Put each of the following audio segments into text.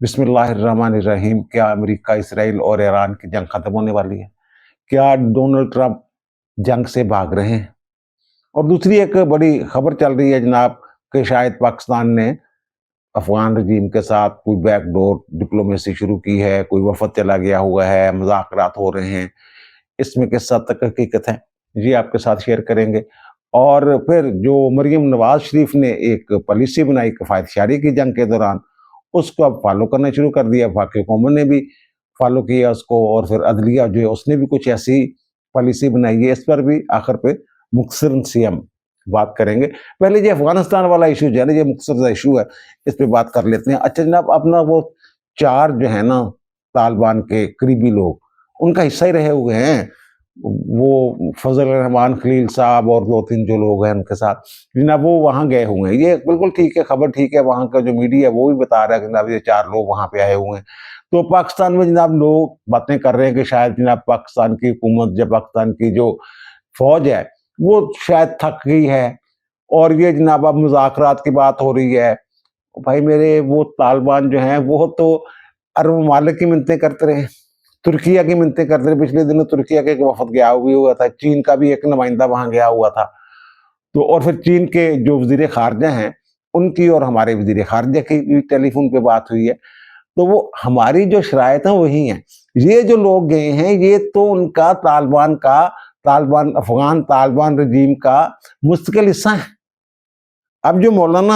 बिस्मिल्लाहिर्रहमानिर्रहीम। क्या America, Israel और ईरान की जंग खत्म होने वाली है? क्या डोनाल्ड ट्रंप जंग से भाग रहे हैं? और दूसरी एक बड़ी खबर चल रही है जनाब कि शायद पाकिस्तान ने अफगान रजीम के साथ कोई बैकडोर डिप्लोमेसी शुरू की है, कोई वफद चला गया हुआ है, मुज़ाकरात हो रहे हैं। इसमें किस हद तक हकीकत है, ये आपके साथ शेयर करेंगे। और फिर जो मरियम नवाज शरीफ ने एक पॉलिसी बनाई किफ़ायतशारी की जंग के दौरान, उसको अब फॉलो करना शुरू कर दिया। बाकी कौमों ने भी फॉलो किया उसको, और फिर अदलिया जो है उसने भी कुछ ऐसी पॉलिसी बनाई है। इस पर भी आखिर पे मुख्तसरन सी हम बात करेंगे। पहले ये अफगानिस्तान वाला इशू जो है ना, ये मुख्तसर इशू है, इस पे बात कर लेते हैं। अच्छा जनाब, अपना वो 4 जो है ना तालिबान के करीबी लोग, उनका हिस्सा ही रहे हुए हैं। वो फजल रहमान खलील साहब और 2-3 जो लोग हैं उनके साथ जनाब, वो वहाँ गए हुए हैं। ये बिल्कुल ठीक है, खबर ठीक है। वहाँ का जो मीडिया है वो भी बता रहा है कि जनाब ये 4 लोग वहाँ पे आए हुए हैं। तो पाकिस्तान में जनाब लोग बातें कर रहे हैं कि शायद जनाब पाकिस्तान की हुकूमत या पाकिस्तान की जो फौज है वो शायद थक गई है, और ये जनाब अब मुज़ाकरात की बात हो रही है। भाई मेरे, वो तालिबान जो हैं वो तो अरब ममालिक की मिन्नतें करते रहे, तुर्किया की मिन्नतें करते रहे। पिछले दिनों तुर्किया का एक वफद गया भी हुआ था, चीन का भी एक नुमाइंदा वहाँ गया हुआ था। तो और फिर चीन के जो वज़ीर ख़ारिजा हैं, उनकी और हमारे वज़ीर ख़ारिजा की भी टेलीफ़ोन पे बात हुई है। तो वो हमारी जो शराइत है वही हैं। ये जो लोग गए हैं, ये तो उनका तालिबान अफ़गान तालिबान रजीम का मुस्तकिल हिस्सा है। अब जो मौलाना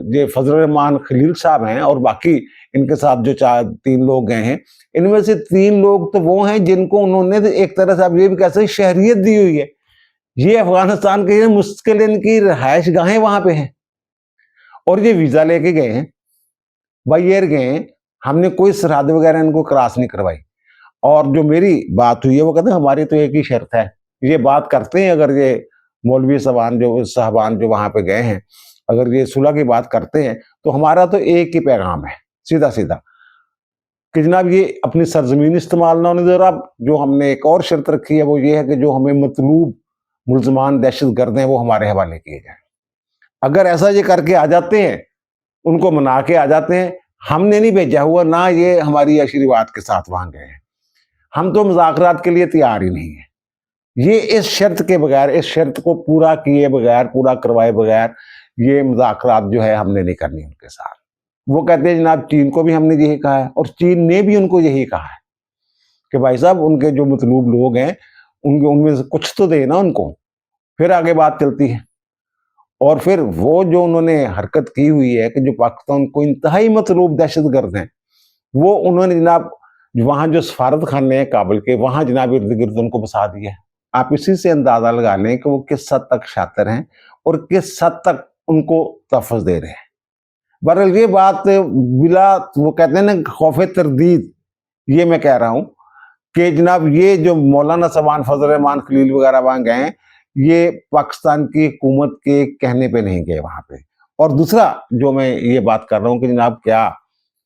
ये फजल रहमान खलील साहब हैं और बाकी इनके साथ जो 3 लोग गए हैं, इनमें से 3 लोग तो वो हैं जिनको उन्होंने तो एक तरह से आप ये भी कह सकते हैं शहरियत दी हुई है। ये अफ़गानिस्तान के मुस्तकिल इनकी रिहाइशगाहें वहाँ पे हैं, और ये वीज़ा लेके गए हैं, बाय एयर गए हैं। हमने कोई सरहद वगैरह इनको क्रॉस नहीं करवाई। और जो मेरी बात हुई है वो कहते हैं हमारी तो एक ही शर्त है। ये बात करते हैं, अगर ये मौलवी साहबान जो वहाँ पे गए हैं, अगर ये सुलह की बात करते हैं, तो हमारा तो एक ही पैगाम है, सीधा-सीधा, कि जनाब ये अपनी सरज़मीन इस्तेमाल ना होने दो। और अब जो हमने एक और शर्त रखी है वो ये है कि जो हमें मतलूब मुल्ज़मान दहशतगर्द हैं वो हमारे हवाले किए जाएँ। अगर ऐसा ये करके आ जाते हैं, उनको मना के आ जाते हैं, हमने नहीं भेजा हुआ, ना ये हमारी आशीर्वाद के साथ वहाँ गए हैं। हम तो मुज़ाकरात के लिए तैयार ही नहीं हैं। ये इस शर्त के बगैर, इस शर्त को पूरा किए बगैर, पूरा करवाए बगैर ये मुज़ाकरात जो है हमने नहीं करनी उनके साथ। वो कहते हैं जनाब चीन को भी हमने यही कहा है, और चीन ने भी उनको यही कहा है कि भाई साहब उनके जो मतलूब लोग हैं, उनके उनमें से कुछ तो दें ना उनको, फिर आगे बात चलती है। और फिर वो जो उन्होंने हरकत की हुई है कि जो पाकिस्तान को इंतहाई मतलूब दहशतगर्द हैं, वो उन्होंने जनाब वहाँ जो सफारत खाने हैं काबुल के, वहाँ जनाब इर्द-गिर्द उनको बसा दिया है। आप इसी से अंदाज़ा लगा लें कि वो किस हद तक शातिर हैं और किस हद तक उनको तहफ़्फ़ुज़ दे रहे हैं। बहरहाल ये बात बिला, वो कहते हैं ना, खौफ़े तरदीद, ये मैं कह रहा हूँ कि जनाब ये जो मौलाना समान फजल रहमान खलील वगैरह वहाँ गए हैं, ये पाकिस्तान की हुकूमत के कहने पे नहीं गए वहाँ पे। और दूसरा जो मैं ये बात कर रहा हूँ कि जनाब क्या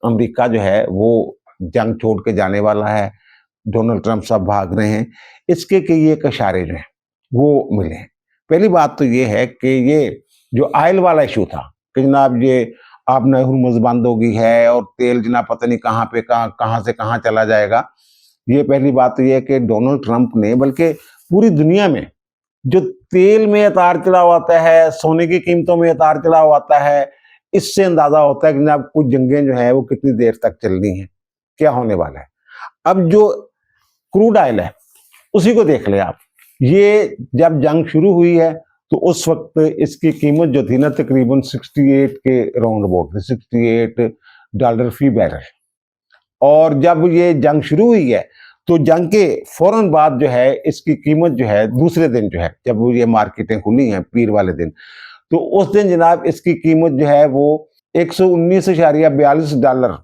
अमेरिका जो है वो जंग छोड़ के जाने वाला है, डोनाल्ड ट्रंप साहब भाग रहे हैं, इसके कई एक इशारे जो हैं वो मिले हैं। पहली बात तो ये है कि ये जो ऑयल वाला इशू था कि जनाब ये अब न हुर्मुज़ बंद हो गई है और तेल जनाब पता नहीं कहाँ पे कहाँ से कहाँ चला जाएगा। ये पहली बात तो ये है कि डोनाल्ड ट्रंप ने, बल्कि पूरी दुनिया में जो तेल में उतार-चढ़ाव आता है, सोने की कीमतों में उतार-चढ़ाव आता है, इससे अंदाज़ा होता है कि जनाब कुछ जंगें जो हैं वो कितनी देर तक चलनी हैं, क्या होने वाला है। अब जो क्रूड ऑयल है, उसी को देख लें आप। ये जब जंग शुरू हुई है, तो उस वक़्त इसकी कीमत जो थी ना तकरीबन 68 के राउंड अबाउट थी, $68 फी बैरल। और जब ये जंग शुरू हुई है, तो जंग के फ़ौरन बाद जो है इसकी कीमत जो है दूसरे दिन जो है, जब ये मार्केटें खुली हैं पीर वाले दिन, तो उस दिन जनाब इसकी कीमत जो है वो $119.42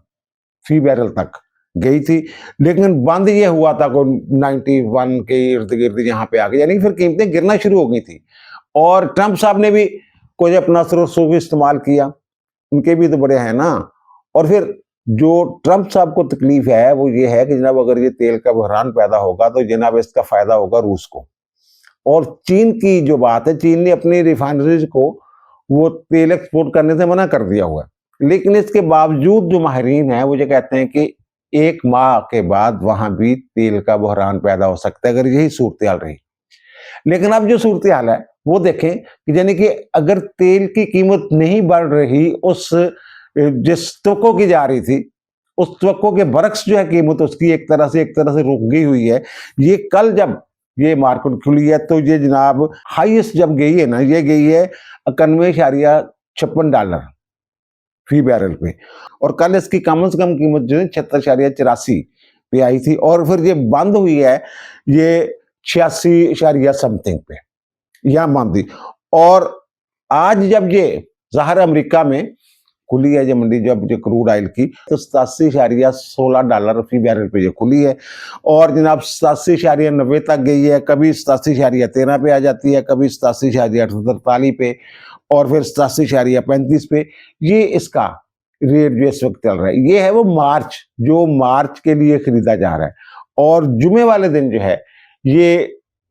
फी बैरल तक गई थी। लेकिन बंद ये हुआ था को 91 के इर्द-गिर्द यहाँ पे आ गई, यानी फिर कीमतें गिरना शुरू हो गई थी। और ट्रंप साहब ने भी कोई अपना असर-ओ-रसूख इस्तेमाल किया, उनके भी तो बड़े हैं ना। और फिर जो ट्रंप साहब को तकलीफ है वो ये है कि जनाब अगर ये तेल का बहरान पैदा होगा तो जनाब इसका फायदा होगा रूस को। और चीन की जो बात है, चीन ने अपनी रिफाइनरीज को वो तेल एक्सपोर्ट करने से मना कर दिया हुआ है। लेकिन इसके बावजूद जो माहिरीन हैं वो ये कहते हैं कि 1 माह के बाद वहां भी तेल का बहरान पैदा हो सकता है अगर यही सूरत-हाल रही। लेकिन अब जो सूरत-हाल है वो देखें कि यानी कि अगर तेल की कीमत नहीं बढ़ रही उस जिस तवक्को की जा रही थी, उस तवक्को के बरक्स जो है कीमत उसकी एक तरह से रुक गई हुई है। ये कल जब ये मार्केट खुली है तो ये जनाब हाईएस्ट जब गई है ना, ये गई है $91.56 फी बैरल पे, और कल इसकी कम से कम कीमत जो है 76.84 पे आई थी, और फिर ये बंद हुई है ये 86 समथिंग पे, यहाँ बंद हुई। और आज जब ये ज़ाहिर अमेरिका में खुली है ये मंडी, जब ये क्रूड ऑयल की, तो $87.16 फी बैरल पे ये खुली है, और जनाब 87.90 तक गई है, कभी 87.13 पे आ जाती है, कभी 87.43 पे, और फिर 87.35 पे। ये इसका रेट जो इस वक्त चल रहा है, ये है वो मार्च, जो मार्च के लिए खरीदा जा रहा है, और जुमे वाले दिन जो है ये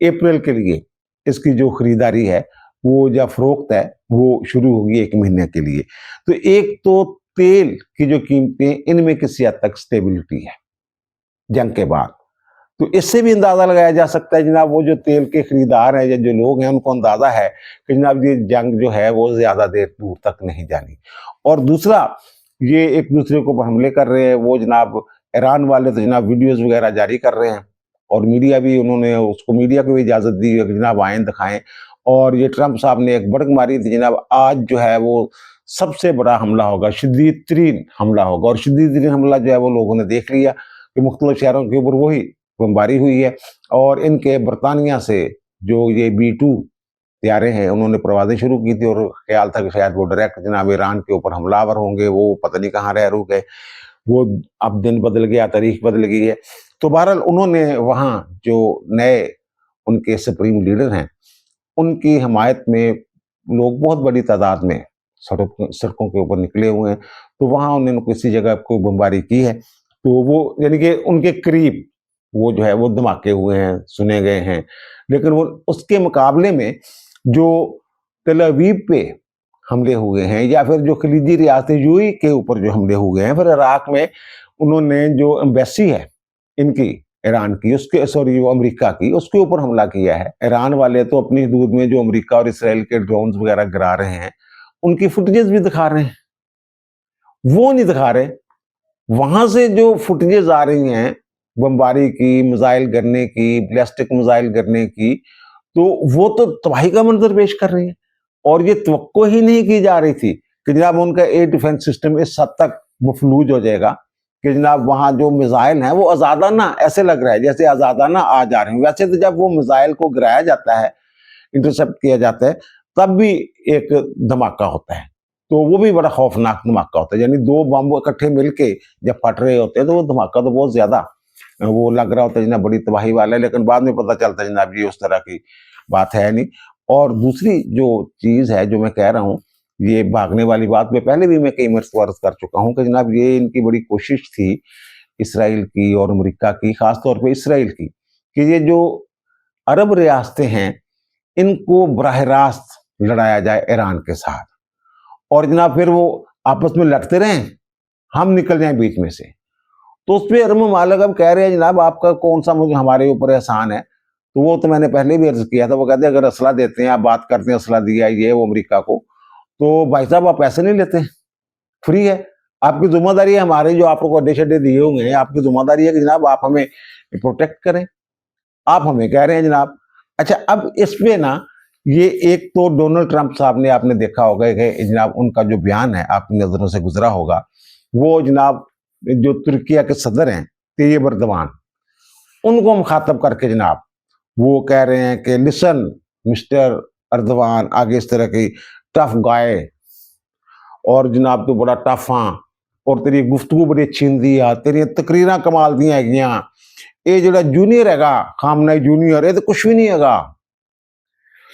अप्रैल के लिए इसकी जो खरीदारी है वो या फरोख्त है वो शुरू होगी 1 महीने के लिए। तो एक तो तेल की जो कीमतें, इनमें किसी हद तक स्टेबिलिटी है जंग के बाद। तो इससे भी अंदाजा लगाया जा सकता है जनाब, वो जो तेल के खरीदार हैं या जो लोग हैं उनको अंदाजा है कि जनाब ये जंग जो है वो ज्यादा देर दूर तक नहीं जानी। और दूसरा, ये एक दूसरे को हमले कर रहे हैं, वो जनाब ईरान वाले तो जनाब वीडियोस वगैरह जारी कर रहे हैं, और मीडिया भी, उन्होंने उसको मीडिया को भी इजाजत दी है कि जनाब आएं दिखाएं। और ये ट्रंप साहब ने एक बड़क मारी थी जनाब, आज जो है वो सबसे बड़ा हमला होगा, शदीद तरीन हमला होगा, और शदीद तरीन हमला जो है वो लोगों ने देख लिया कि मुख्तलिफ शहरों के ऊपर वही बमबारी हुई है। और इनके बरतानिया से जो ये B-2 तैयारे हैं उन्होंने परवाज़ें शुरू की थी, और ख्याल था कि शायद वो डायरेक्ट जनाब ईरान के ऊपर हमलावर होंगे, वो पता नहीं कहाँ रह रुक गए, वो अब दिन बदल गया, तारीख बदल गई है। तो बहरहाल उन्होंने वहाँ जो नए उनके सुप्रीम लीडर हैं उनकी हमायत में लोग बहुत बड़ी तादाद में सड़कों के ऊपर निकले हुए हैं। तो वहाँ उन्होंने किसी जगह को बमबारी की है, तो वो यानी कि उनके करीब वो जो है वो धमाके हुए हैं, सुने गए हैं। लेकिन वो उसके मुकाबले में जो तेल अवीव पे हमले हुए हैं, या फिर जो खलीजी रियासत यूएई के ऊपर जो हमले हुए हैं, फिर इराक में उन्होंने जो एम्बेसी है इनकी ईरान की, उसके सॉरी वो अमेरिका की, उसके ऊपर हमला किया है। ईरान वाले तो अपनी हदूद में जो अमेरिका और इसराइल के ड्रोन्स वगैरह गिरा रहे हैं उनकी फुटेजेस भी दिखा रहे हैं, वो नहीं दिखा रहे। वहां से जो फुटेजेस आ रही हैं बमबारी की, मिसाइल गिरने की, बैलिस्टिक मिसाइल गिरने की, तो वो तो तबाही का मंजर पेश कर रही है। और ये तवक्को ही नहीं की जा रही थी कि जनाब उनका एयर डिफेंस सिस्टम इस हद तक मफलूज हो जाएगा कि जनाब वहाँ जो मिसाइल हैं वो आज़ादाना, ऐसे लग रहा है जैसे आज़ादाना आ जा रहे हैं। वैसे तो जब वो मिसाइल को गिराया जाता है, इंटरसेप्ट किया जाता है, तब भी एक धमाका होता है, तो वो भी बड़ा खौफनाक धमाका होता है। यानी 2 बम इकट्ठे मिलके जब फट रहे होते हैं तो वो धमाका तो बहुत ज्यादा वो लग रहा होता है जनाब, बड़ी तबाही वाला है, लेकिन बाद में पता चलता है जनाब ये उस तरह की बात है नहीं। और दूसरी जो चीज है जो मैं कह रहा हूँ, ये भागने वाली बात में पहले भी मैं कई मर्तबा अर्ज कर चुका हूँ कि जनाब ये इनकी बड़ी कोशिश थी इसराइल की और अमेरिका की, खासतौर पर इसराइल की, कि ये जो अरब रियासतें हैं इनको बराह रास्त लड़ाया जाए ईरान के साथ, और जनाब फिर वो आपस में लड़ते रहें, हम निकल जाएं बीच में से। तो उस पर अरब ममालिक अब कह रहे हैं जनाब आपका कौन सा मुझे हमारे ऊपर एहसान है। तो वो तो मैंने पहले भी अर्ज किया था, वो कहते हैं अगर असला देते हैं, आप बात करते हैं असला दिया ये वो अमेरिका को, तो भाई साहब आप पैसे नहीं लेते, फ्री है, आपकी जिम्मेदारी है, हमारे जो आपको अड्डे शड्डे दिए हुए हैं आपकी जिम्मेदारी है कि जनाब आप हमें प्रोटेक्ट करें, आप हमें कह रहे हैं जनाब। अच्छा, अब इस पे ना ये एक तो डोनाल्ड ट्रंप साहब ने, आपने देखा होगा कि जनाब उनका जो बयान है आपकी नजरों से गुजरा होगा, वो जनाब जो तुर्किया के सदर हैं तैयब एर्दोगान, उनको मुखातब करके जनाब वो कह रहे हैं कि लिसन मिस्टर एर्दोगान, आगे इस तरह की टफ गाय, और जनाब तो बड़ा टफ हाँ, और तेरी गुफ्तगू बड़ी अच्छी होंगी आ, तेरी तकरीर कमाल दी हैगियां, ये जो जूनियर हैगा खामनाई जूनियर, ये तो कुछ भी नहीं हैगा,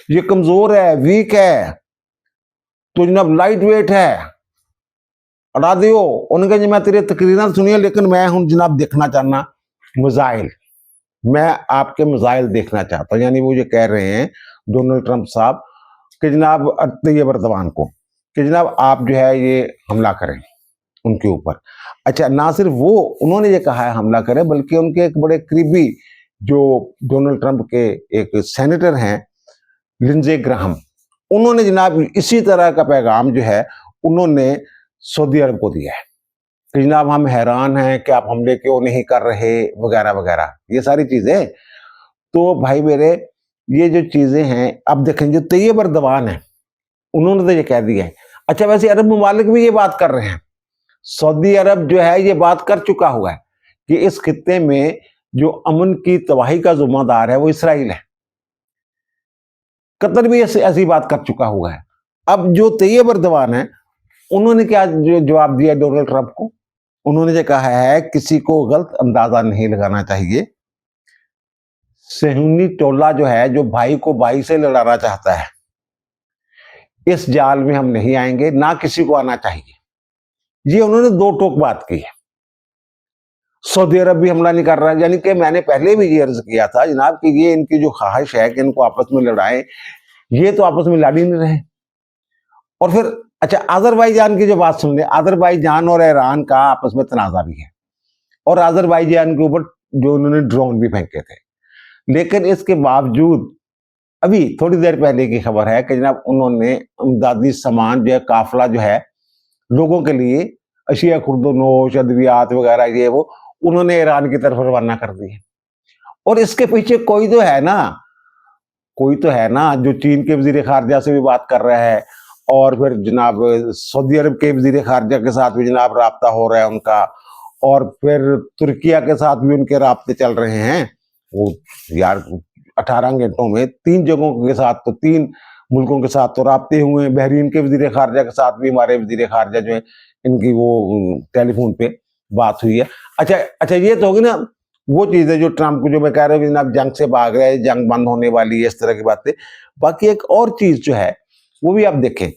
ये कमजोर है, वीक है, तो जनाब लाइट वेट है, अड़ा दियो। उन्होंने कहा मैं तेरी तकरीर सुनिए, लेकिन मैं हूं जनाब देखना चाहना मिसाइल, मैं आपके मिसाइल देखना चाहता हूं। यानी वो ये कह रहे हैं डोनाल्ड ट्रंप साहब कि जनाब तैयब एर्दोगान को कि जनाब आप जो है ये हमला करें। उनके ऊपर। अच्छा, ना सिर्फ वो उन्होंने ये कहा है हमला करें, बल्कि उनके एक बड़े करीबी जो डोनाल्ड ट्रंप के एक सेनेटर हैं, लिंडसे ग्राहम, उन्होंने जनाब इसी तरह का पैगाम जो है उन्होंने सऊदी अरब को दिया है कि जनाब हम हैरान हैं कि आप हमले क्यों नहीं कर रहे, वगैरह वगैरह, ये सारी चीजें। तो भाई मेरे, ये जो चीजें हैं, अब देखें जो तैयब अर्दवान है उन्होंने तो ये कह दिया है। अच्छा, वैसे अरब ममालिक भी ये बात कर रहे हैं। सऊदी अरब जो है ये बात कर चुका हुआ है कि इस खित्ते में जो अमन की तबाही का जिम्मेदार है वो इसराइल है। कतर भी ऐसी बात कर चुका हुआ है। अब जो तैयब अर्दवान है उन्होंने क्या जो जवाब दिया डोनाल्ड ट्रंप को, उन्होंने ये कहा है किसी को गलत अंदाजा नहीं लगाना चाहिए। सेहूनी टोला जो है, जो भाई को भाई से लड़ाना चाहता है, इस जाल में हम नहीं आएंगे, ना किसी को आना चाहिए। ये उन्होंने दो टोक बात की है। सऊदी अरब भी हमला नहीं कर रहा है, यानी कि मैंने पहले भी ये अर्ज किया था जनाब कि ये इनकी जो ख्वाहिश है कि इनको आपस में लड़ाएं, ये तो आपस में लड़ ही नहीं रहे। और फिर अच्छा, अजरबैजान की जो बात सुन ले, अजरबैजान और ईरान का आपस में तनाजा भी है, और अजरबैजान के ऊपर जो उन्होंने ड्रोन भी फेंके थे। लेकिन इसके बावजूद अभी थोड़ी देर पहले की खबर है कि जनाब उन्होंने इमदादी सामान जो है, काफिला जो है लोगों के लिए, अशिया खुर्दनोश, अद्वियात वगैरह ये वो, उन्होंने ईरान की तरफ रवाना कर दी है। और इसके पीछे कोई तो है ना, कोई तो है ना जो चीन के वजीर खारजा से भी बात कर रहा है, और फिर जनाब सऊदी अरब के वजीर खारजा के साथ भी जनाब राब्ता हो रहा है उनका, और फिर तुर्किया के साथ भी उनके राब्ते चल रहे हैं। वो यार 18 घंटों में 3 जगहों के साथ, तो 3 मुल्कों के साथ तो राब्ते हुए हैं। बहरीन के वजीर खारजा के साथ भी हमारे वजीर खारजा जो है, इनकी वो टेलीफोन पे बात हुई है। अच्छा, ये तो होगी ना वो चीज है जो ट्रंप को, जो मैं कह रहा हूँ कि जनाब जंग से भाग रहे हैं, जंग बंद होने वाली है, इस तरह की बातें। बाकी एक और चीज जो है वो भी आप देखें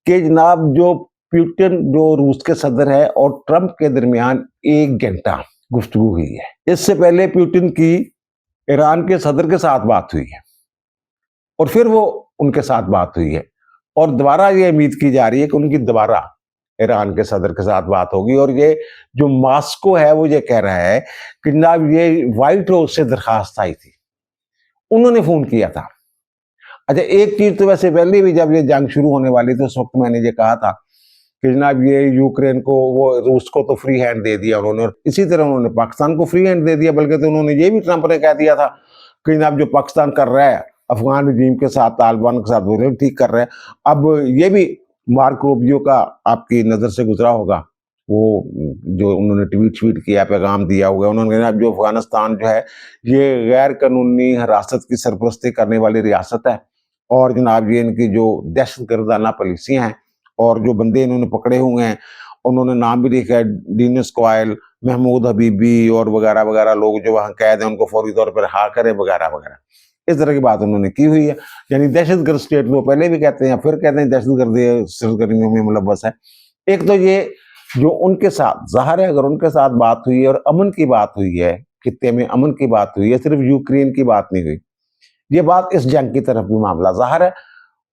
कि जनाब जो पुतिन जो रूस के सदर है और ट्रंप के दरमियान 1 घंटा गुफ्तगू हुई है। इससे पहले पुतिन की ईरान के सदर के साथ बात हुई है, और फिर वो उनके साथ बात हुई है, और दोबारा ये उम्मीद की जा रही है कि उनकी दोबारा ईरान के सदर के साथ बात होगी। और ये जो मॉस्को है वो ये कह रहा है कि जनाब ये व्हाइट हाउस से दरखास्त आई थी, उन्होंने फोन किया था। अच्छा, एक चीज तो वैसे पहले भी जब ये जंग शुरू होने वाली थी उस वक्त मैंने ये कहा था कि जनाब ये यूक्रेन को, वो रूस को तो फ्री हैंड दे दिया उन्होंने, और इसी तरह उन्होंने पाकिस्तान को फ्री हैंड दे दिया। बल्कि तो उन्होंने ये भी ट्रंप ने कह दिया था कि जनाब जो पाकिस्तान कर रहा है अफगान रजीम के साथ, तालिबान के साथ, वो ठीक कर रहे हैं। अब ये भी मार्क रूबियो का आपकी नजर से गुजरा होगा, वो जो उन्होंने ट्वीट किया, पैगाम दिया हुआ, उन्होंने कहा जो अफगानिस्तान जो है ये गैर कानूनी हिरासत की सरपरस्ती करने वाली रियासत है, और जनाब ये इनकी जो दहशत गर्दाना पॉलिसियां हैं, और जो बंदे इन्होंने पकड़े हुए हैं, उन्होंने नाम भी लिखा है, डीनिस क्वाइल, महमूद हबीबी और वगैरह वगैरह लोग जो वहां कैद हैं उनको फौरी तौर पर रिहा करें, वगैरह वगैरह, इस तरह की बात उन्होंने की हुई है। यानी दहशतगर्द स्टेट वो पहले भी कहते हैं, फिर कहते हैं दहशतगर्दियों में मुलव्वस है। एक तो ये जो उनके साथ जाहिर है, अगर उनके साथ बात हुई है और अमन की बात हुई है, खित्ते में अमन की बात हुई है, सिर्फ यूक्रेन की बात नहीं हुई, ये बात इस जंग की तरफ भी मामला जाहिर है।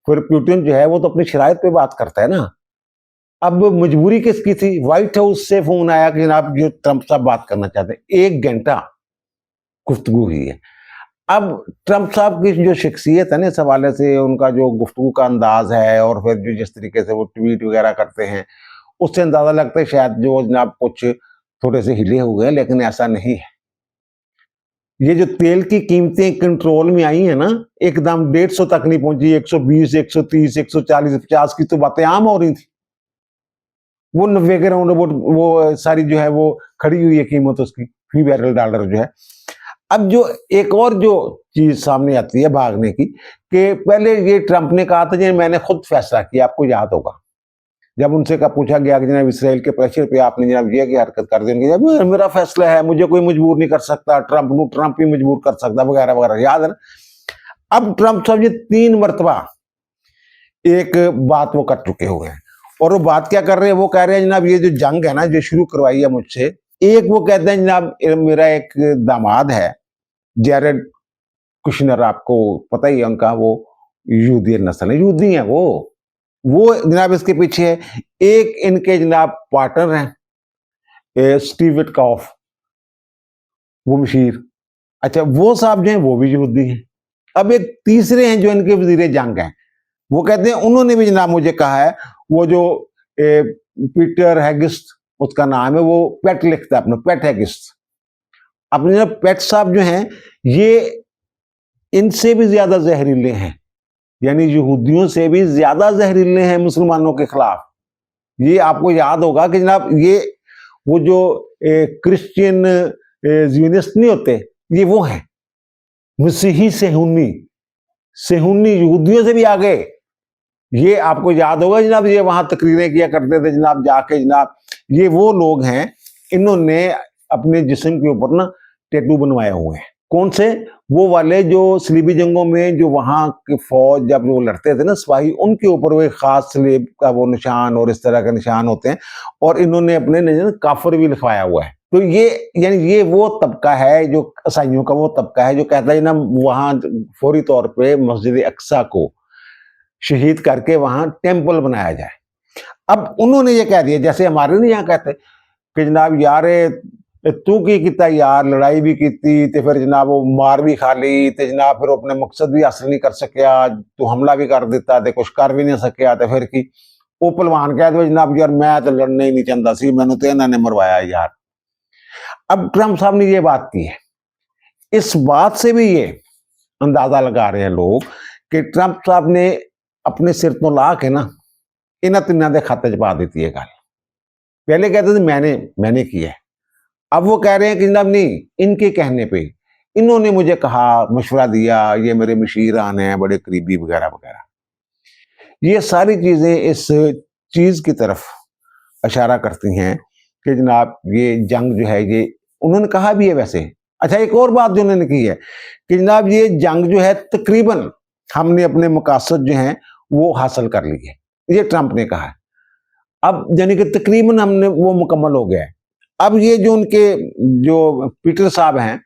फिर पुतिन जो है वो तो अपनी शराइत पे बात करता है ना। अब मजबूरी किसकी थी? व्हाइट हाउस से फोन आया कि जनाब जो ट्रंप साहब बात करना चाहते हैं, 1 घंटा गुफ्तगू हुई है। अब ट्रंप साहब की जो शख्सियत है ना, इस हवाले से उनका जो गुफ्तगू का अंदाज है, और फिर जो जिस तरीके से वो ट्वीट वगैरह करते हैं, उससे अंदाजा लगता है शायद जो जनाब कुछ थोड़े से हिले हुए हैं, लेकिन ऐसा नहीं है। ये जो तेल की कीमतें कंट्रोल में आई है ना, एकदम 150 तक नहीं पहुंची, 120, 130, 140, 50 की तो बातें आम हो रही थी। वो 90 के राउंड अबाउट वो सारी जो है वो खड़ी हुई है कीमत उसकी, फी बैरल डॉलर जो है। अब जो एक और जो चीज सामने आती है भागने की, कि पहले ये ट्रंप ने कहा था जी मैंने खुद फैसला किया, आपको याद होगा, जब उनसे का पूछा गया कि जनाब इसराइल के प्रेशर पे आपने जनाब ये की हरकत कर दी, जब मेरा फैसला है, मुझे कोई मजबूर नहीं कर सकता, ट्रंप ही मजबूर कर सकता, वगैरह वगैरह, याद है ना। अब ट्रंप साहब ये 3 मरतबा एक बात वो कर चुके हुए हैं, और वो बात क्या कर रहे हैं, वो कह रहे हैं जनाब ये जो जंग है ना, जो शुरू करवाई है मुझसे, एक वो कहते हैं जनाब मेरा एक दामाद है जैरेड कुशनर, आपको पता ही है उनका, वो यहूदी नस्ल है, यहूदी है वो जनाब इसके पीछे है। एक इनके जनाब पार्टनर हैं स्टीव विटकॉफ, वो मशीर, अच्छा वो साहब जो हैं वो भी यहूदी हैं। अब एक तीसरे हैं जो इनके वजीर जंग हैं, वो कहते हैं, उन्होंने भी जनाब मुझे कहा है, वो जो पीटर हैगिस्ट उसका नाम है, वो पेट लिखता है अपना, पेट हैगिस्ट। अपने पेट साहब जो हैं ये इनसे भी ज्यादा जहरीले हैं, यानी यहूदियों से भी ज्यादा जहरीले हैं मुसलमानों के खिलाफ। ये आपको याद होगा कि जनाब ये वो जो क्रिश्चियन जियोनिस्ट नहीं होते, ये वो हैं मसीही सेहूनी, सेहूनी यहूदियों से भी आगे। ये आपको याद होगा जनाब, ये वहां तकरीरें किया करते थे जनाब जाके जनाब। ये वो लोग हैं, इन्होंने अपने जिस्म के ऊपर ना टैटू बनवाए हुए हैं। कौन से? वो वाले जो सलीबी जंगों में जो वहां की फौज जब वो लड़ते थे ना सिपाही, उनके ऊपर वो एक खास सलीब का वो निशान और इस तरह का निशान होते हैं, और इन्होंने अपने काफर भी लिखवाया हुआ है। तो ये यानी ये वो तबका है जो ईसाइयों का वो तबका है जो कहता है ना वहां फौरी तौर पे मस्जिद अक्सा को शहीद करके वहां टेम्पल बनाया जाए। अब उन्होंने ये कह दिया, जैसे हमारे नहीं यहाँ कहते कि जनाब यार तू की किता यार, लड़ाई भी की ते फिर जनाब वो मार भी खा ली ते जनाब फिर अपने मकसद भी हासिल नहीं कर सकिया, तू हमला भी कर दिता ते कुछ कर भी नहीं सकिया, ते फिर की वो पहलवान कह दो जनाब यार मैं तो लड़ने ही नहीं चाहता सी, मैंने तो इन्होंने मरवाया यार। अब ट्रंप साहब ने ये बात की है, इस बात से भी ये अंदाजा लगा रहे हैं लोग कि ट्रंप साहब ने अपने सिर तो ला के ना इन्होंने तिना के खाते च पा दी है गल। पहले कहते थे मैंने किया है, अब वो कह रहे हैं कि जनाब नहीं, इनके कहने पे इन्होंने मुझे कहा, मशवरा दिया, ये मेरे मशीरान हैं बड़े करीबी वगैरह वगैरह। ये सारी चीजें इस चीज की तरफ इशारा करती हैं कि जनाब ये जंग जो है ये उन्होंने कहा भी है वैसे। अच्छा एक और बात जो उन्होंने की है कि जनाब ये जंग जो है तकरीबन हमने अपने मकासद जो हैं वो हासिल कर लिए, ये ट्रंप ने कहा है। अब यानी कि तकरीबन हमने वो मुकम्मल हो गया है। अब ये जो उनके जो पीटर साहब हैं,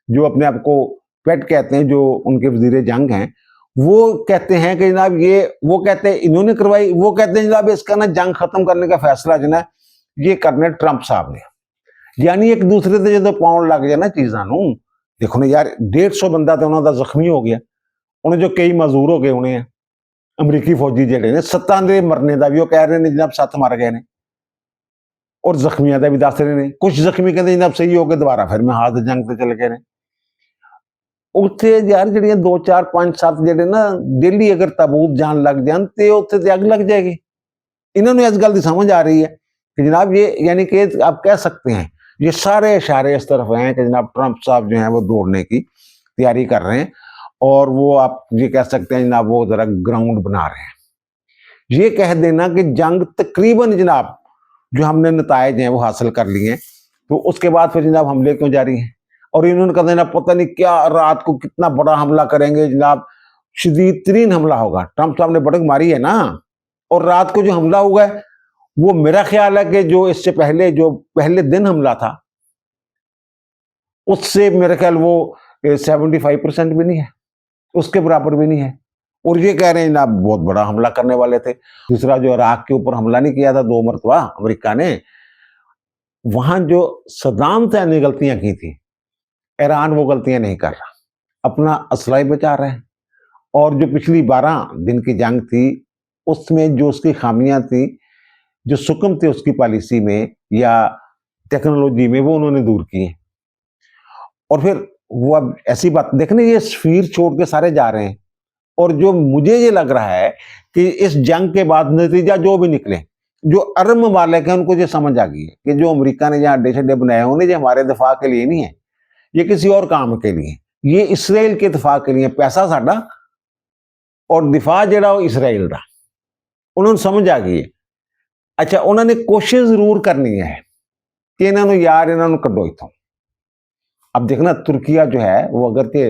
जो अपने आप को पेट कहते हैं, जो उनके वजीर जंग हैं, वो कहते हैं कि जनाब ये वो कहते हैं इन्होंने करवाई, वो कहते हैं जनाब इसका ना जंग खत्म करने का फैसला जो ना ये करना ट्रंप साहब ने। यानी एक दूसरे से जो पाउंड लग जाए ना चीज़ां नूं, देखो ना यार 150 बंदा तो उन्होंने जख्मी हो गया, उन्हें जो कई मजदूर हो गए उन्हें अमरीकी फौजी जेडे ने 7 दे मरने का भी वो कह रहे हैं जनाब 7 मर गए ने, और जख्मियां का भी दस रहे हैं, कुछ जख्मी कहते जनाब सही हो गए दोबारा फिर मैं हाथ जंग से चल गए ने। उत्थे यार जड़ियां 2 4 5 7 जेडे ना डेली अगर ताबूत जान लग जान ते उत्थे ते अग लग जाएगी। इन्होंने इस गल की समझ आ रही है कि जनाब ये यानी कि आप कह सकते हैं ये सारे इशारे इस तरफ हैं कि जनाब ट्रंप साहब जो हैं वो दौड़ने की तैयारी कर रहे हैं, और वो आप ये कह सकते हैं जनाब वो जरा ग्राउंड बना रहे हैं। ये कह देना कि जंग तकरीबन जनाब जो हमने नतायज हैं वो हासिल कर लिए हैं, तो उसके बाद फिर जनाब हमले क्यों जारी हैं, और इन्होंने कहा देना पता नहीं क्या रात को कितना बड़ा हमला करेंगे जनाब, शदीद तरीन हमला होगा। ट्रंप साहब ने बड़क मारी है ना, और रात को जो हमला हुआ है वो मेरा ख्याल है कि जो इससे पहले जो पहले दिन हमला था उससे मेरा ख्याल वो 75% भी नहीं है, उसके बराबर भी नहीं है। और ये कह रहे हैं ना बहुत बड़ा हमला करने वाले थे। दूसरा जो इराक के ऊपर हमला नहीं किया था 2 मरतबा अमेरिका ने, वहां जो सद्दाम हुसैन ने गलतियां की थी, ईरान वो गलतियां नहीं कर रहा, अपना असला ही बचा रहे हैं। और जो पिछली 12 दिन की जंग थी उसमें जो उसकी खामियां थी, जो सुकम थे उसकी पॉलिसी में या टेक्नोलॉजी में, वो उन्होंने दूर किए। और फिर वो अब ऐसी बात देखने, ये स्फीर छोड़ के सारे जा रहे हैं, और जो मुझे ये लग रहा है कि इस जंग के बाद नतीजा जो भी निकले, जो अरब ममालिक हैं उनको ये समझ आ गई है कि जो अमेरिका ने यहाँ अड्डे शड्डे बनाए होंगे ये हमारे दफा के लिए नहीं है, ये किसी और काम के लिए, ये इसराइल के दफा के लिए, पैसा साडा और दिफा जड़ा वो इसराइल का, उन्होंने समझ आ गई है। अच्छा उन्होंने कोशिश जरूर करनी है कि इन्होंने यार इन्होंने कड्डो इथों। अब देखना तुर्किया जो है वो अगर के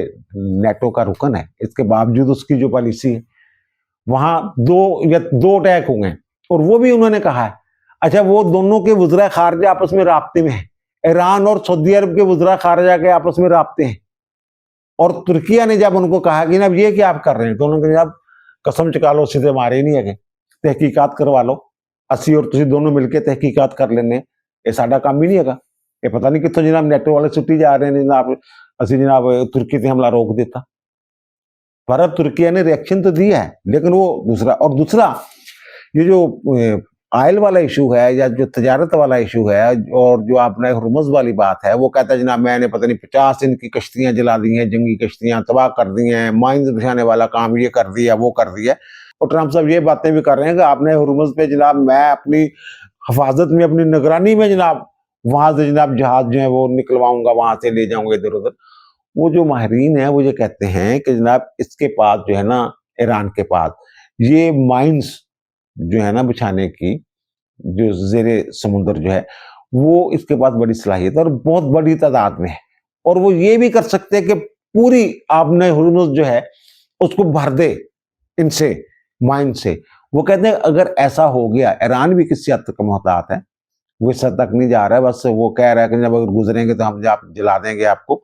नेटो का रुकन है, इसके बावजूद उसकी जो पॉलिसी है वहां 2 अटैक हुए हैं, और वो भी उन्होंने कहा है। अच्छा वो दोनों के वज़रा खारजा आपस में राब्ते में है, ईरान और सऊदी अरब के वज़रा खारजा के आपस में राब्ते हैं, और तुर्किया ने जब उनको कहा कि ना ये क्या आप कर रहे हैं, तो उन्होंने कहा कसम चका लो सीधे मारे नहीं है, तहकीकात करवा लो, असी और तुसी दोनों मिलकर तहकीकात कर लेने ये साडा काम भी नहीं हैगा। ये पता नहीं कित्थों जनाब नेटो वाले सुट्टी जा रहे हैं जनाब, असीं जनाब तुर्की ते हमला रोक दिता। पर तुर्की ने रिएक्शन तो दिया है, लेकिन वो दूसरा ये जो ऑयल वाला इशू है या जो तजारत वाला इशू है और जो आपने हुर्मुज़ वाली बात है, वो कहता है जनाब मैंने पता नहीं 50 इनकी कश्तियां जला दी हैं, जंगी कश्तियां तबाह कर दी हैं, माइंस बिछाने वाला काम ये कर दिया वो कर दिया। और ट्रंप साहब ये बातें भी कर रहे हैं कि आपने हुर्मुज़ पे जनाब मैं अपनी हिफाजत में अपनी निगरानी में जनाब वहां से जनाब जहाज जो है वो निकलवाऊंगा, वहां से ले जाऊंगा इधर उधर। वो जो माहिरीन है वो ये कहते हैं कि जनाब इसके पास जो है ना, ईरान के पास ये माइंस जो है ना बिछाने की जो ज़ेरे समुंदर जो है वो इसके पास बड़ी सलाहियत है और बहुत बड़ी तादाद में है। और वो ये भी कर सकते हैं कि पूरी आपने हुर्मुज़ जो है उसको भर दे इनसे, माइन से। वो कहते हैं अगर ऐसा हो गया, ईरान भी किसी हद तक मोहतात है, वो इस हद तक नहीं जा रहा है, बस वो कह रहा है कि जब अगर गुजरेंगे तो हम आप जला देंगे आपको।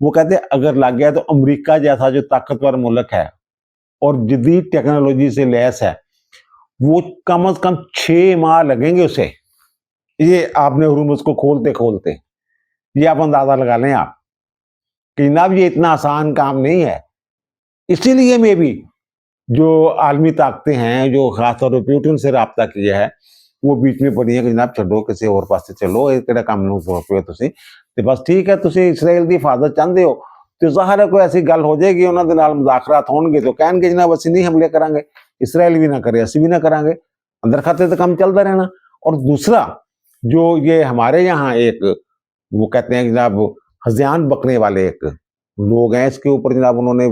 वो कहते हैं अगर लग गया तो अमेरिका जैसा जो ताकतवर मुल्क है और जदीद टेक्नोलॉजी से लैस है, वो कम से कम 6 माह लगेंगे उसे, ये आपने हुर्मुज़ को खोलते खोलते। ये आप अंदाजा लगा लें आप कि जनाब ये इतना आसान काम नहीं है। इसीलिए में भी जो आलमी ताकतें हैं जो खासतौर पर पुतिन से राब्ता किया है, वो बीच में पड़ी है कि जनाब छोड़ो किसी और पासे चलो, ये किहड़ा काम नूं सोच पे तुसीं ते बस ठीक है तुसीं इसराइल दी हिफाजत चाहते हो तो ज़ाहिर है कोई ऐसी गल हो जाएगी, उन्हां दे नाल मुज़ाकरात होणगे तो कहणगे जनाब असीं नहीं हमले करांगे, इसराइल भी ना करे असीं भी ना करांगे, अंदर खाते तो काम चलता रहना। और दूसरा जो ये हमारे यहाँ एक वो कहते हैं जनाब हज़ियान बकने वाले एक लोग हैं, इसके ऊपर जनाब उन्होंने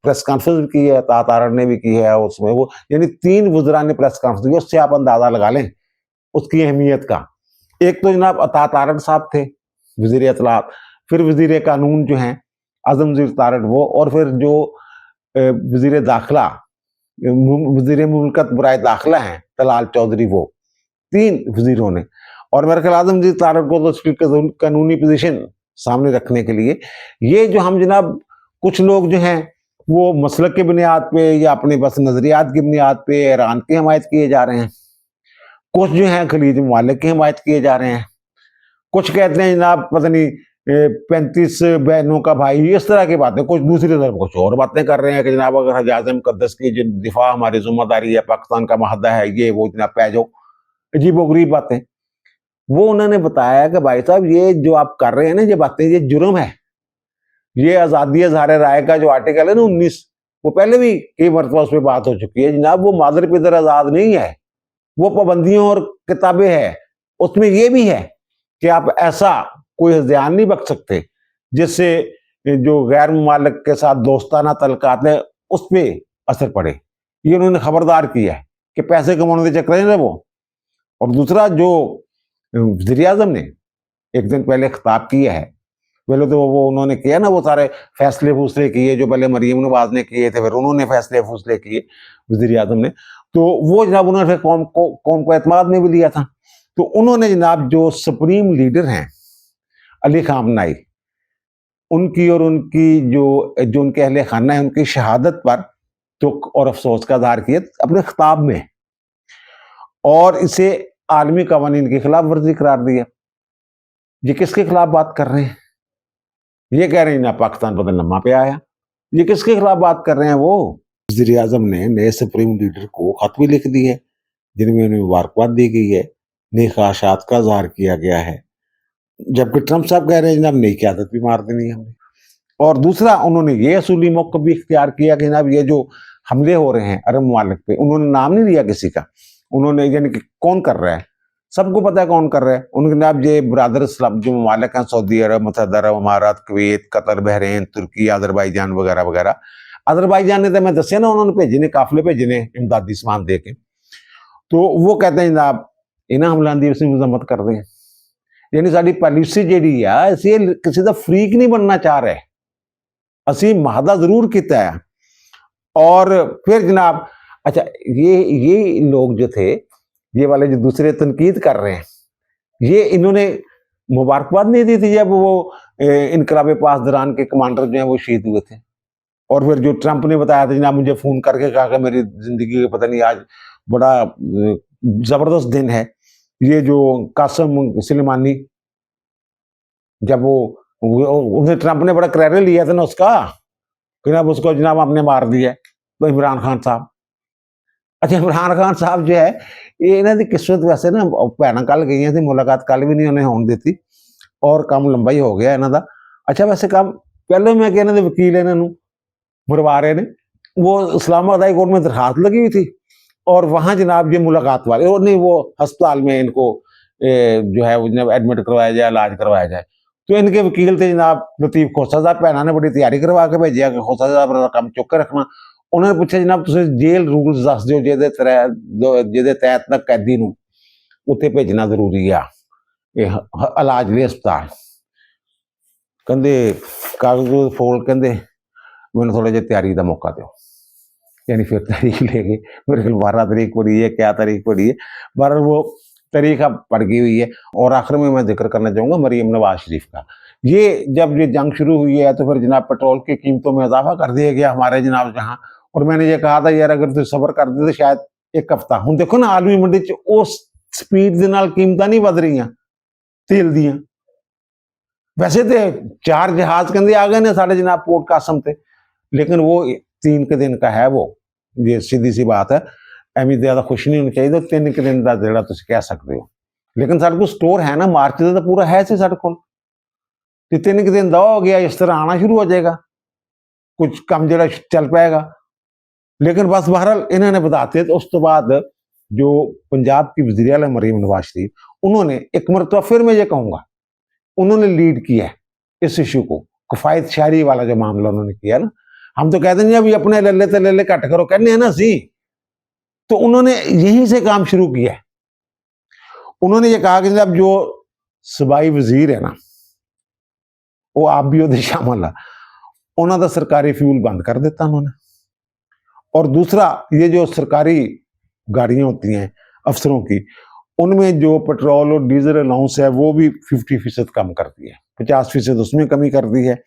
प्रेस कॉन्फ्रेंस भी की है, तातारड़ ने भी की है, उसमें वो यानी 3 वज़रा ने प्रेस कॉन्फ्रेंस की, उससे आप अंदाजा लगा लें उसकी अहमियत का। एक तो जनाब अता तारड़ साहब थे वज़ीर इत्तलात, फिर वज़ीर कानून जो हैं आज़म वज़ीर तारड़ वो, और फिर जो वज़ीर दाखिला वज़ीर मुमलकत बराए दाखिला हैं तलाल चौधरी, वो 3 वज़ीरों ने। और मेरे ख्याल आज़म वज़ीर तारड़ को तो उसकी कानूनी पोजीशन सामने रखने के लिए ये जो हम जनाब कुछ लोग जो हैं वो मसलक की बुनियाद पे या अपने बस नज़रियात की बुनियाद पे ईरान की हमायत किए जा रहे हैं, कुछ जो हैं खलीज ममालिक की हमायत किए जा रहे हैं, कुछ कहते हैं जनाब पता नहीं 35 बहनों का भाई, इस तरह की बातें, कुछ दूसरी तरफ कुछ और बातें कर रहे हैं कि जनाब अगर हज मुक़द्दस की जो दिफा हमारी जिम्मेदारी है, पाकिस्तान का महदा है, ये वो जनाब पै जाओ, अजीबोगरीब बातें। वो उन्होंने बताया कि भाई साहब ये जो आप कर रहे हैं ना ये बातें, ये जुर्म है। ये आज़ादी इज़हार राय का जो आर्टिकल है ना 19, वो पहले भी कई मरतबा उस पर बात हो चुकी है जनाब, वो मादर पिदर आज़ाद नहीं है, वो पाबंदियों और किताबें हैं। उसमें ये भी है कि आप ऐसा कोई हज़ियान नहीं बक सकते जिससे जो गैर ममालिक के साथ दोस्ताना तल्लुकात है उस पर असर पड़े। ये उन्होंने खबरदार किया है कि पैसे कमाने के चक्कर में वो। और दूसरा जो वज़ीर आज़म ने एक दिन पहले खिताब किया है, पहले तो वो उन्होंने किया ना वो सारे फैसले फूसले किए जो पहले मरीम नवाज ने किए थे, फिर उन्होंने फैसले फूसले किए वज़ीर आज़म ने, तो वो जनाब उन्होंने कौम को एतमाद में भी लिया था। तो उन्होंने जनाब जो सुप्रीम लीडर हैं अली खामनाई, उनकी और उनकी जो उनके अहले खाना है उनकी शहादत पर दुख और अफसोस का इज़हार किया अपने खिताब में, और इसे आलमी कवानीन की खिलाफ वर्जी करार दिया। ये किसके खिलाफ बात कर रहे हैं? ये कह रहे हैं ना पाकिस्तान पता लम्हा पे आया। ये किसके खिलाफ बात कर रहे हैं? वो वज़ीर आज़म ने नए सुप्रीम लीडर को खत भी लिख दी है जिनमें उन्हें मुबारकबाद दी गई है, नई ख्वाहिशात का इज़हार किया गया है, जबकि ट्रंप साहब कह रहे हैं जनाब नई क़यादत भी मार देनी है हमने। और दूसरा उन्होंने ये असूली मौक़िफ़ भी इख्तियार किया कि जनाब ये जो हमले हो रहे हैं अरब ममालिक पे, उन्होंने नाम नहीं लिया किसी का, उन्होंने यानी कि कौन कर रहा है, सबको पता है कौन कर रहा है। उनके जनाब ये ब्रादर इस्लाम जो ममालिक हैं सऊदी अरब, मुत्तहिदा अरब अमारात, कुवैत, कतर, बहरीन, तुर्की, अज़रबैजान वगैरह वगैरह। अज़रबैजान ने तो मैं दस्या ना उन्होंने भेजे ने, काफिले भेजे ने इमदादी सामान दे के। तो वो कहते हैं जनाब इन्हां हमलों की ਅਸੀਂ मजम्मत करते हैं, यानी साडी पॉलिसी जिहड़ी आ ਅਸੀਂ किसी का फ्रीक नहीं बनना चाह रहे, ਅਸੀਂ महदा जरूर किया है। और फिर जनाब अच्छा ये लोग जो थे, ये वाले जो दूसरे तनकीद कर रहे हैं, ये इन्होंने मुबारकबाद नहीं दी थी जब वो इनकलाब पासदारान के कमांडर जो हैं वो शहीद हुए थे। और फिर जो ट्रंप ने बताया था जनाब मुझे फ़ोन करके कहा कि मेरी ज़िंदगी का पता नहीं आज बड़ा ज़बरदस्त दिन है, ये जो कासिम सुलेमानी, जब वो उन्हें ट्रंप ने बड़ा क्रेडिट लिया था ना उसका, कि जनाब उसको जनाब आपने मार दिया, तो इमरान खान साहब। अच्छा, इमरान खान साहब जो है, ये इन्हों की किस्मत वैसे ना, भैन कल गई थी, मुलाकात कल भी नहीं उन्हें होने देती, और काम लंबा ही हो गया इन्हों का। अच्छा, वैसे काम पहले मैं कि इन्होंने वकील इन्हों मरवा रहे ने, वो इस्लामाबाद हाई कोर्ट में दरखास्त लगी हुई थी, और वहां जनाब ये मुलाकात वाले, और नहीं वो अस्पताल में इनको जो है एडमिट करवाया जाए, इलाज करवाया जाए। तो इनके वकील थे जनाब लतीफ खोसा साहब, भैन ने बड़ी तैयारी करवा के भेजा कि खोसा साहब काम चुक के रखना। उन्होंने पूछा जनाब तुम जेल रूल्स दस दो जिहदे तहत ना कैदी नूं उत्थे भेजना जरूरी आ इलाज लिए अस्पताल। कहते कागज फोल, कहते मैंने थोड़ा जिहा तैयारी का मौका दो, यानी फिर तारीख ले गए, मेरे ख्याल 12 तारीख पड़ी है, क्या तारीख पड़ी है, बहरहाल वो तारीख अब पड़ गई हुई है। और आखिर में मैं जिक्र करना चाहूँगा मरीम नवाज शरीफ का। ये जब ये जंग शुरू हुई है तो फिर जनाब पेट्रोल की कीमतों में इजाफा कर दिया गया हमारे जनाब जहाँ, और मैंने ये कहा था यार अगर तुम सबर कर दे तो शायद एक हफ्ता, हुण देखो ना आलमी मंडी च उस स्पीड दे नाल कीमतां नहीं वध रही तेल दियां। वैसे तो 4 जहाज कहते आ गए ने साढ़े जनाब पोर्ट कासम ते, लेकिन वो 3 के दिन का है, वो ये सीधी सी बात है, एवं ज्यादा खुश नहीं होनी चाहिए। 3 के दिन का जोड़ा तुम कह सकते हो, लेकिन साढ़े को स्टोर है ना, मार्च का तो पूरा है साढ़े को, 3 के दिन दा हो गया, इस तरह आना शुरू हो जाएगा, कुछ कम जो चल पाएगा। लेकिन बस बहरहाल इन्होंने बताते, तो उस तो बाद जो पंजाब की वज़ीर आला मरीम नवाज शरीफ, उन्होंने एक मरतबा फिर मैं ये कहूँगा, उन्होंने लीड किया है इस इशू को, किफायत शहरी वाला जो मामला उन्होंने किया ना, हम तो कहते नहीं अभी अपने ले ले घट करो, कहने हैं ना सी, तो उन्होंने यहीं से काम शुरू किया है। उन्होंने ये कहा कि जब जो सूबाई वजीर है ना, वो आप भी वो शामिल है, उन्होंने सरकारी फ्यूल बंद कर देता उन्होंने। और दूसरा, ये जो सरकारी गाड़ियां होती हैं अफसरों की, उनमें जो पेट्रोल और डीजल अलाउंस है वो भी 50% कम कर दी है, 50% उसमें कमी कर दी है।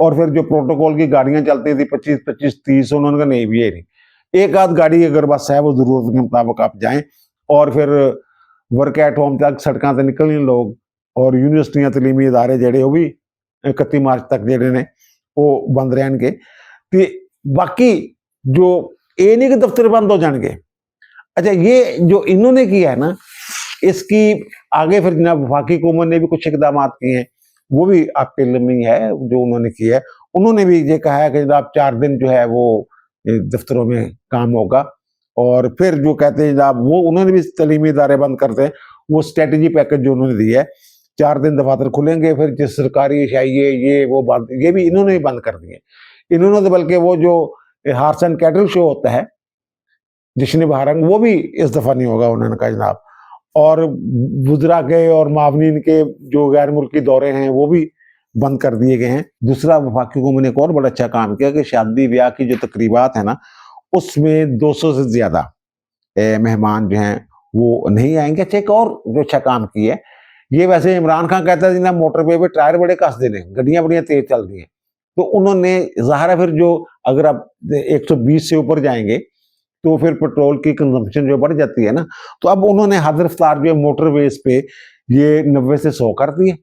और फिर जो प्रोटोकॉल की गाड़ियां चलती थी 25-30, उन्होंने कहा नहीं भी है नहीं, एक आध गाड़ी अगर बस है वो जरूरत के मुताबिक आप जाएं। और फिर वर्क एट होम तक सड़कों से निकलने लोग, और यूनिवर्सिटियां तलीमी इदारे जेडे वो भी 31 मार्च तक जेडे ने वो बंद रहेंगे। तो बाकी जो ये नहीं कि दफ्तर बंद हो जाएंगे। अच्छा, ये जो इन्होंने किया है ना, इसकी आगे फिर जनाब वफाकी हुकूमत ने भी कुछ इकदाम किए हैं, वो भी आपके लम्ही है जो उन्होंने किया है। उन्होंने भी ये कहा है कि जनाब 4 दिन जो है वो दफ्तरों में काम होगा, और फिर जो कहते हैं जनाब वो उन्होंने भी तलीमी इदारे बंद करते हैं, वो स्ट्रेटजी पैकेज जो उन्होंने दिया है, 4 दिन दफातर खुलेंगे, फिर जिस सरकारी चाहिए ये वो बंद, ये भी इन्होंने भी बंद कर दिए। इन्होंने तो बल्कि वो जो हार्स एंड कैटल शो होता है जश्न बहारंग, वो भी इस दफा नहीं होगा उन्होंने कहा जनाब। और वुज़रा के और मावनीन के जो गैर मुल्की दौरे हैं वो भी बंद कर दिए गए हैं। दूसरा, वफाकी हुकूमत ने एक और बड़ा अच्छा काम किया कि शादी ब्याह की जो तकरीबात है ना, उसमें 200 से ज्यादा मेहमान जो हैं वो नहीं आएंगे। अच्छा, एक और जो अच्छा काम किया है, ये वैसे इमरान खान कहता है ना मोटरवे पे टायर बड़े कस देने, गड्डियां बड़ियां तेज चल रही हैं, तो उन्होंने ज़ाहिर है फिर जो अगर आप 120 से ऊपर जाएंगे तो फिर पेट्रोल की कंजम्पशन जो बढ़ जाती है ना, तो अब उन्होंने हद रफ्तार जो मोटरवेज पे ये 90 से 100 कर दिए,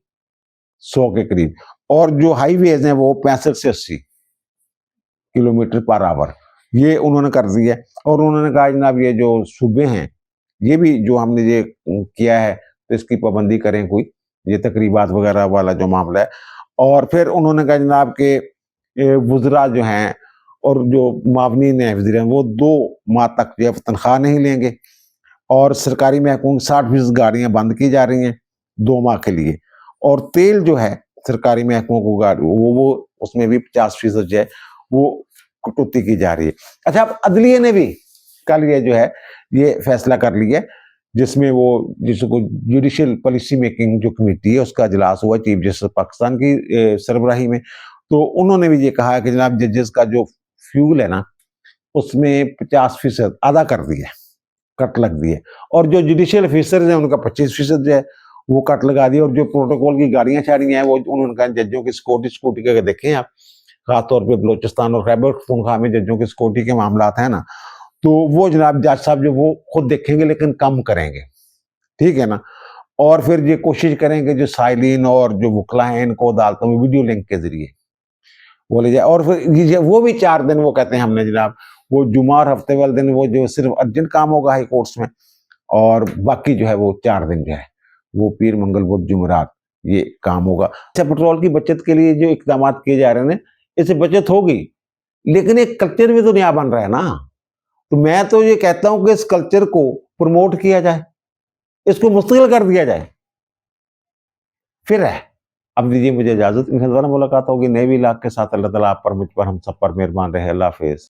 100 के करीब। और जो हाईवेज हैं वो 65 से 80 किलोमीटर पर आवर ये उन्होंने कर दिया। और उन्होंने कहा जनाब ये जो सूबे हैं ये भी जो हमने ये किया है तो इसकी पाबंदी करें, कोई ये तकरीबात वगैरह वाला जो मामला है। और फिर उन्होंने कहा जनाब के वुज़रा जो हैं और जो मावनीन वज़ीर हैं वो 2 माह तक जो है तनख्वाह नहीं लेंगे, और सरकारी महकूम 60% गाड़ियां बंद की जा रही हैं 2 माह के लिए। और तेल जो है सरकारी महकमों को गाड़ी वो उसमें भी 50% जो है वो कटौती की जा रही है। अच्छा, अब अदलिया ने भी कल ये जो है ये फैसला कर लिया, जिसमें वो जिसको जुडिशियल पॉलिसी मेकिंग जो कमेटी है उसका इजलास हुआ चीफ जस्टिस पाकिस्तान की सरबराही में, तो उन्होंने भी ये कहा कि जनाब जजेस का जो फ्यूल है ना उसमें 50% आधा कर दिया, कट लग दिए। और जो जुडिशियल ऑफिसर्स हैं उनका 25% जो है वो कट लगा दिया। और जो प्रोटोकॉल की गाड़ियां शाड़ियां हैं वो उन्होंने कहा जजों की सिक्योरिटी के देखें आप, खासतौर पर बलोचिस्तान और खैबर पख्तूनख्वा में जजों की सिक्योरिटी के मामला है ना, तो वो जनाब जज साहब जो वो खुद देखेंगे लेकिन कम करेंगे, ठीक है ना। और फिर ये कोशिश करेंगे जो साइलिन और जो वकला हैं इनको अदालतों में वीडियो लिंक के जरिए वो ले जाए, और फिर वो भी 4 दिन वो कहते हैं हमने जनाब, वो जुमा और हफ्ते वाले दिन वो जो सिर्फ अर्जेंट काम होगा हाई कोर्ट्स में, और बाकी जो है वो 4 दिन जो है वो पीर मंगल बुध जुमेरात ये काम होगा। अच्छा, पेट्रोल की बचत के लिए जो इकदाम किए जा रहे हैं इससे बचत होगी, लेकिन एक कल्चर भी तो नया बन रहा है ना। तो मैं तो ये कहता हूं कि इस कल्चर को प्रमोट किया जाए, इसको मुस्तकिल कर दिया जाए, फिर है। अब दीजिए मुझे इजाजत, इन दोबारा मुलाकात होगी नए भी इलाके के साथ। अल्लाह ताला आप पर, मुझ पर, हम सब पर मेहरबान रहे। अल्लाह हाफिज।